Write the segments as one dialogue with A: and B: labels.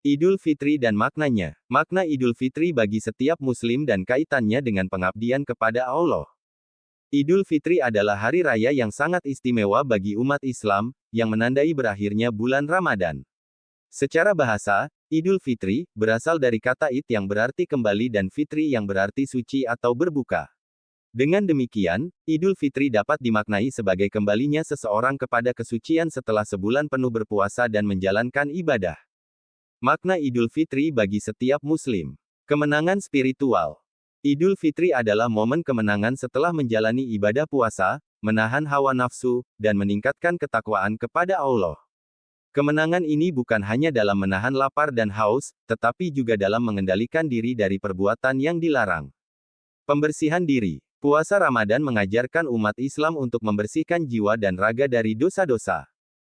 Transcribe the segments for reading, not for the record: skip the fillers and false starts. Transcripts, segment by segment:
A: Idul Fitri dan maknanya. Makna Idul Fitri bagi setiap Muslim dan kaitannya dengan pengabdian kepada Allah. Idul Fitri adalah hari raya yang sangat istimewa bagi umat Islam, yang menandai berakhirnya bulan Ramadan. Secara bahasa, Idul Fitri berasal dari kata id yang berarti kembali dan fitri yang berarti suci atau berbuka. Dengan demikian, Idul Fitri dapat dimaknai sebagai kembalinya seseorang kepada kesucian setelah sebulan penuh berpuasa dan menjalankan ibadah. Makna Idul Fitri bagi setiap Muslim. Kemenangan spiritual. Idul Fitri adalah momen kemenangan setelah menjalani ibadah puasa, menahan hawa nafsu, dan meningkatkan ketakwaan kepada Allah. Kemenangan ini bukan hanya dalam menahan lapar dan haus, tetapi juga dalam mengendalikan diri dari perbuatan yang dilarang. Pembersihan diri. Puasa Ramadan mengajarkan umat Islam untuk membersihkan jiwa dan raga dari dosa-dosa.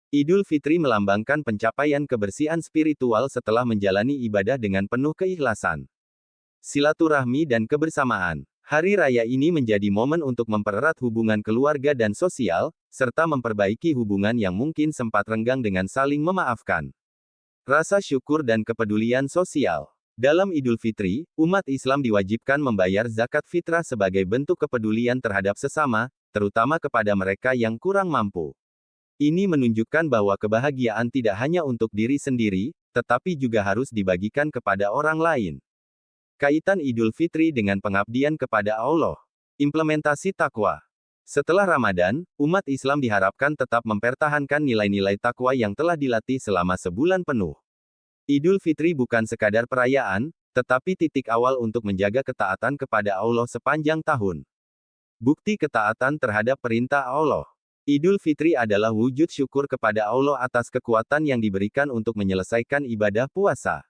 A: Idul Fitri melambangkan pencapaian kebersihan spiritual setelah menjalani ibadah dengan penuh keikhlasan. Silaturahmi dan kebersamaan. Hari raya ini menjadi momen untuk mempererat hubungan keluarga dan sosial, serta memperbaiki hubungan yang mungkin sempat renggang dengan saling memaafkan. Rasa syukur dan kepedulian sosial. Dalam Idul Fitri, umat Islam diwajibkan membayar zakat fitrah sebagai bentuk kepedulian terhadap sesama, terutama kepada mereka yang kurang mampu. Ini menunjukkan bahwa kebahagiaan tidak hanya untuk diri sendiri, tetapi juga harus dibagikan kepada orang lain. Kaitan Idul Fitri dengan pengabdian kepada Allah. Implementasi takwa. Setelah Ramadan, umat Islam diharapkan tetap mempertahankan nilai-nilai takwa yang telah dilatih selama sebulan penuh. Idul Fitri bukan sekadar perayaan, tetapi titik awal untuk menjaga ketaatan kepada Allah sepanjang tahun. Bukti ketaatan terhadap perintah Allah. Idul Fitri adalah wujud syukur kepada Allah atas kekuatan yang diberikan untuk menyelesaikan ibadah puasa.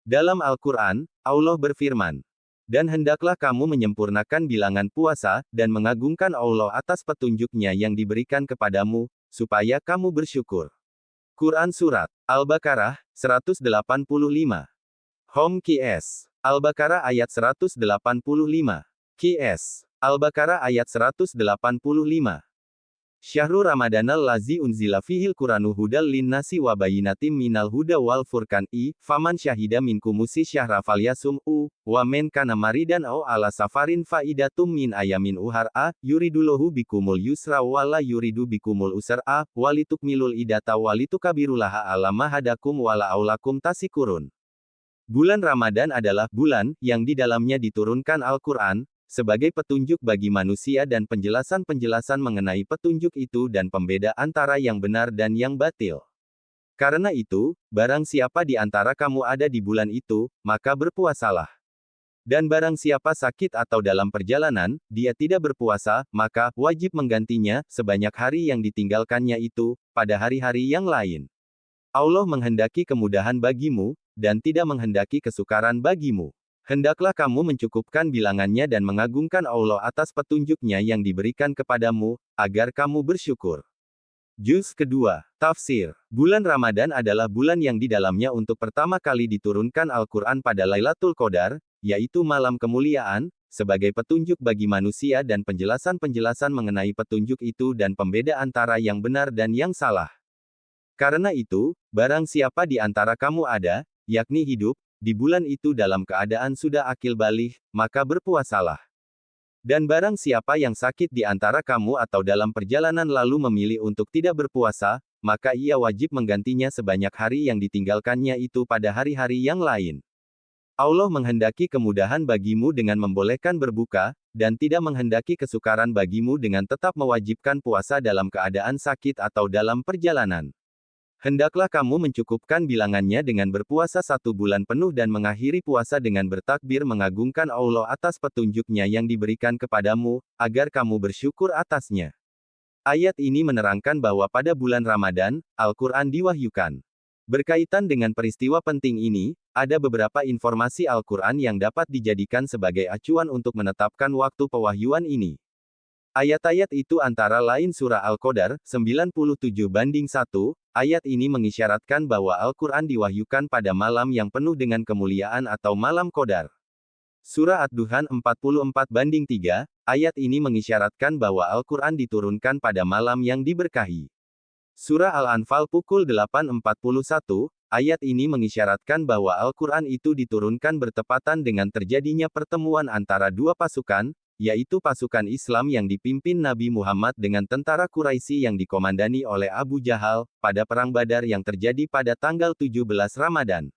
A: Dalam Al-Quran, Allah berfirman, "Dan hendaklah kamu menyempurnakan bilangan puasa, dan mengagungkan Allah atas petunjuk-Nya yang diberikan kepadamu, supaya kamu bersyukur." Quran Surat Al-Baqarah, 185. Home QS. Al-Baqarah ayat 185. QS. Al-Baqarah ayat 185. Syahrul Ramadanal lazi unzila fihil Qur'anu hudal linnasi wa bayyinatim minal huda wal furqan faman syahida minkumusi syahra falyasum wa men kana maridan au ala safarin faidatum min ayamin uhar yuridullahu bikumul yusra wala yuridu bikumul usra walitukmilul idata walitukabirulaha ala mahadakum wala aulakum tasikurun. Bulan Ramadan adalah bulan yang di dalamnya diturunkan Al-Quran, sebagai petunjuk bagi manusia dan penjelasan-penjelasan mengenai petunjuk itu dan pembeda antara yang benar dan yang batil. Karena itu, barang siapa di antara kamu ada di bulan itu, maka berpuasalah. Dan barang siapa sakit atau dalam perjalanan, dia tidak berpuasa, maka wajib menggantinya, sebanyak hari yang ditinggalkannya itu, pada hari-hari yang lain. Allah menghendaki kemudahan bagimu, dan tidak menghendaki kesukaran bagimu. Hendaklah kamu mencukupkan bilangannya dan mengagungkan Allah atas petunjuk-Nya yang diberikan kepadamu, agar kamu bersyukur. Juz kedua. Tafsir. Bulan Ramadan adalah bulan yang di dalamnya untuk pertama kali diturunkan Al-Quran pada Lailatul Qadar, yaitu malam kemuliaan, sebagai petunjuk bagi manusia dan penjelasan-penjelasan mengenai petunjuk itu dan pembeda antara yang benar dan yang salah. Karena itu, barang siapa di antara kamu ada, yakni hidup, di bulan itu dalam keadaan sudah akil baligh, maka berpuasalah. Dan barang siapa yang sakit di antara kamu atau dalam perjalanan lalu memilih untuk tidak berpuasa, maka ia wajib menggantinya sebanyak hari yang ditinggalkannya itu pada hari-hari yang lain. Allah menghendaki kemudahan bagimu dengan membolehkan berbuka, dan tidak menghendaki kesukaran bagimu dengan tetap mewajibkan puasa dalam keadaan sakit atau dalam perjalanan. Hendaklah kamu mencukupkan bilangannya dengan berpuasa 1 bulan penuh dan mengakhiri puasa dengan bertakbir mengagungkan Allah atas petunjuk-Nya yang diberikan kepadamu, agar kamu bersyukur atasnya. Ayat ini menerangkan bahwa pada bulan Ramadan, Al-Quran diwahyukan. Berkaitan dengan peristiwa penting ini, ada beberapa informasi Al-Quran yang dapat dijadikan sebagai acuan untuk menetapkan waktu pewahyuan ini. Ayat-ayat itu antara lain Surah Al-Qadar, 97/1, ayat ini mengisyaratkan bahwa Al-Quran diwahyukan pada malam yang penuh dengan kemuliaan atau malam Qadar. Surah Ad-Duhan 44/3, ayat ini mengisyaratkan bahwa Al-Quran diturunkan pada malam yang diberkahi. Surah Al-Anfal pukul 8.41, ayat ini mengisyaratkan bahwa Al-Quran itu diturunkan bertepatan dengan terjadinya pertemuan antara dua pasukan, yaitu pasukan Islam yang dipimpin Nabi Muhammad dengan tentara Quraisy yang dikomandani oleh Abu Jahal, pada Perang Badar yang terjadi pada tanggal 17 Ramadan.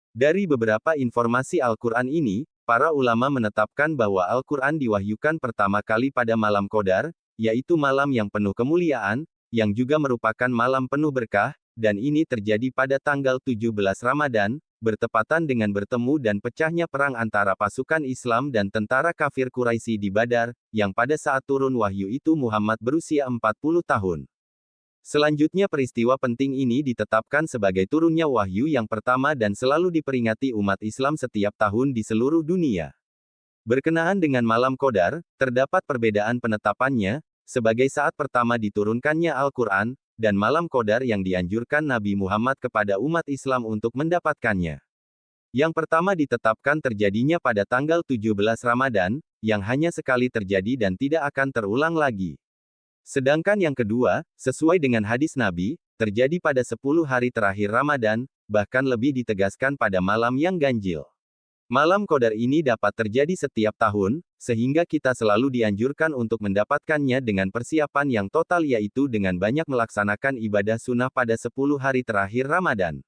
A: Dari beberapa informasi Al-Quran ini, para ulama menetapkan bahwa Al-Quran diwahyukan pertama kali pada malam Qadar, yaitu malam yang penuh kemuliaan, yang juga merupakan malam penuh berkah, dan ini terjadi pada tanggal 17 Ramadan, bertepatan dengan bertemu dan pecahnya perang antara pasukan Islam dan tentara kafir Quraisy di Badar, yang pada saat turun wahyu itu Muhammad berusia 40 tahun. Selanjutnya peristiwa penting ini ditetapkan sebagai turunnya wahyu yang pertama dan selalu diperingati umat Islam setiap tahun di seluruh dunia. Berkenaan dengan malam Qadar, terdapat perbedaan penetapannya, sebagai saat pertama diturunkannya Al-Quran, dan malam Qadar yang dianjurkan Nabi Muhammad kepada umat Islam untuk mendapatkannya. Yang pertama ditetapkan terjadinya pada tanggal 17 Ramadan, yang hanya sekali terjadi dan tidak akan terulang lagi. Sedangkan yang kedua, sesuai dengan hadis Nabi, terjadi pada 10 hari terakhir Ramadan, bahkan lebih ditegaskan pada malam yang ganjil. Malam Qadar ini dapat terjadi setiap tahun, sehingga kita selalu dianjurkan untuk mendapatkannya dengan persiapan yang total yaitu dengan banyak melaksanakan ibadah sunnah pada 10 hari terakhir Ramadan.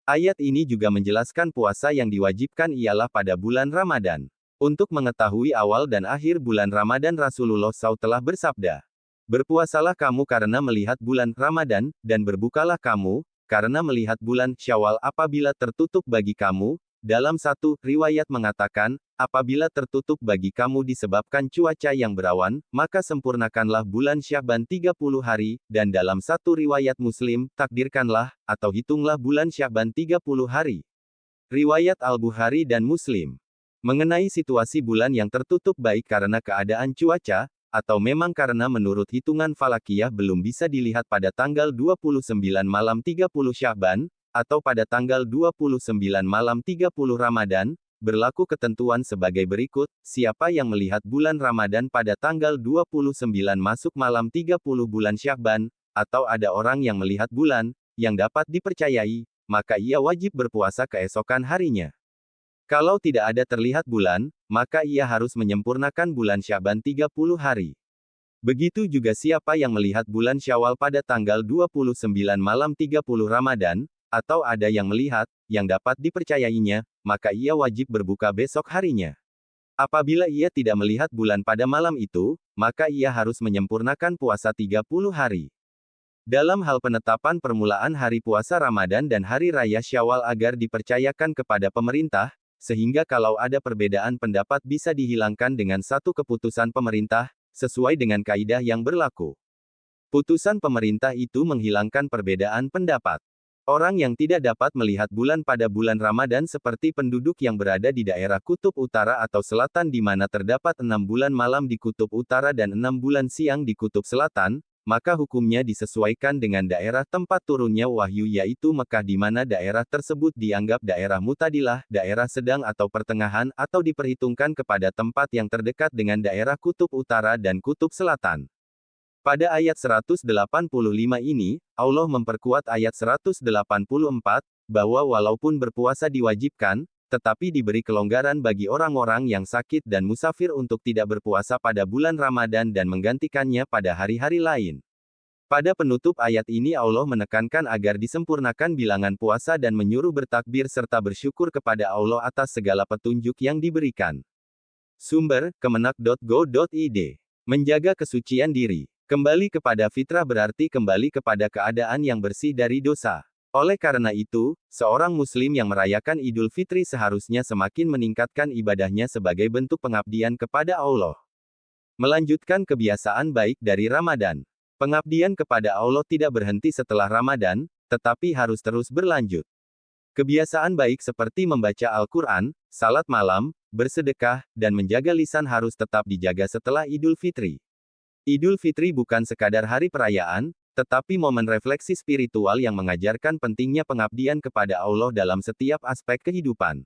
A: Ayat ini juga menjelaskan puasa yang diwajibkan ialah pada bulan Ramadan. Untuk mengetahui awal dan akhir bulan Ramadan Rasulullah SAW telah bersabda, "Berpuasalah kamu karena melihat bulan Ramadan, dan berbukalah kamu, karena melihat bulan Syawal apabila tertutup bagi kamu." Dalam satu riwayat mengatakan, apabila tertutup bagi kamu disebabkan cuaca yang berawan, maka sempurnakanlah bulan Sya'ban 30 hari, dan dalam satu riwayat Muslim, takdirkanlah, atau hitunglah bulan Sya'ban 30 hari. Riwayat Al-Bukhari dan Muslim. Mengenai situasi bulan yang tertutup baik karena keadaan cuaca, atau memang karena menurut hitungan falakiyah belum bisa dilihat pada tanggal 29 malam 30 Sya'ban, atau pada tanggal 29 malam 30 Ramadan, berlaku ketentuan sebagai berikut, siapa yang melihat bulan Ramadan pada tanggal 29 masuk malam 30 bulan Sya'ban, atau ada orang yang melihat bulan, yang dapat dipercayai, maka ia wajib berpuasa keesokan harinya. Kalau tidak ada terlihat bulan, maka ia harus menyempurnakan bulan Sya'ban 30 hari. Begitu juga siapa yang melihat bulan Syawal pada tanggal 29 malam 30 Ramadan, atau ada yang melihat, yang dapat dipercayainya, maka ia wajib berbuka besok harinya. Apabila ia tidak melihat bulan pada malam itu, maka ia harus menyempurnakan puasa 30 hari. Dalam hal penetapan permulaan hari puasa Ramadan dan hari raya Syawal agar dipercayakan kepada pemerintah, sehingga kalau ada perbedaan pendapat bisa dihilangkan dengan satu keputusan pemerintah, sesuai dengan kaidah yang berlaku. Putusan pemerintah itu menghilangkan perbedaan pendapat. Orang yang tidak dapat melihat bulan pada bulan Ramadan seperti penduduk yang berada di daerah Kutub Utara atau Selatan di mana terdapat 6 bulan malam di Kutub Utara dan 6 bulan siang di Kutub Selatan, maka hukumnya disesuaikan dengan daerah tempat turunnya wahyu yaitu Mekah di mana daerah tersebut dianggap daerah mutadilah, daerah sedang atau pertengahan atau diperhitungkan kepada tempat yang terdekat dengan daerah Kutub Utara dan Kutub Selatan. Pada ayat 185 ini, Allah memperkuat ayat 184, bahwa walaupun berpuasa diwajibkan, tetapi diberi kelonggaran bagi orang-orang yang sakit dan musafir untuk tidak berpuasa pada bulan Ramadan dan menggantikannya pada hari-hari lain. Pada penutup ayat ini Allah menekankan agar disempurnakan bilangan puasa dan menyuruh bertakbir serta bersyukur kepada Allah atas segala petunjuk yang diberikan. Sumber, kemenak.go.id. Menjaga kesucian diri. Kembali kepada fitrah berarti kembali kepada keadaan yang bersih dari dosa. Oleh karena itu, seorang muslim yang merayakan Idul Fitri seharusnya semakin meningkatkan ibadahnya sebagai bentuk pengabdian kepada Allah. Melanjutkan kebiasaan baik dari Ramadan. Pengabdian kepada Allah tidak berhenti setelah Ramadan, tetapi harus terus berlanjut. Kebiasaan baik seperti membaca Al-Quran, salat malam, bersedekah, dan menjaga lisan harus tetap dijaga setelah Idul Fitri. Idul Fitri bukan sekadar hari perayaan, tetapi momen refleksi spiritual yang mengajarkan pentingnya pengabdian kepada Allah dalam setiap aspek kehidupan.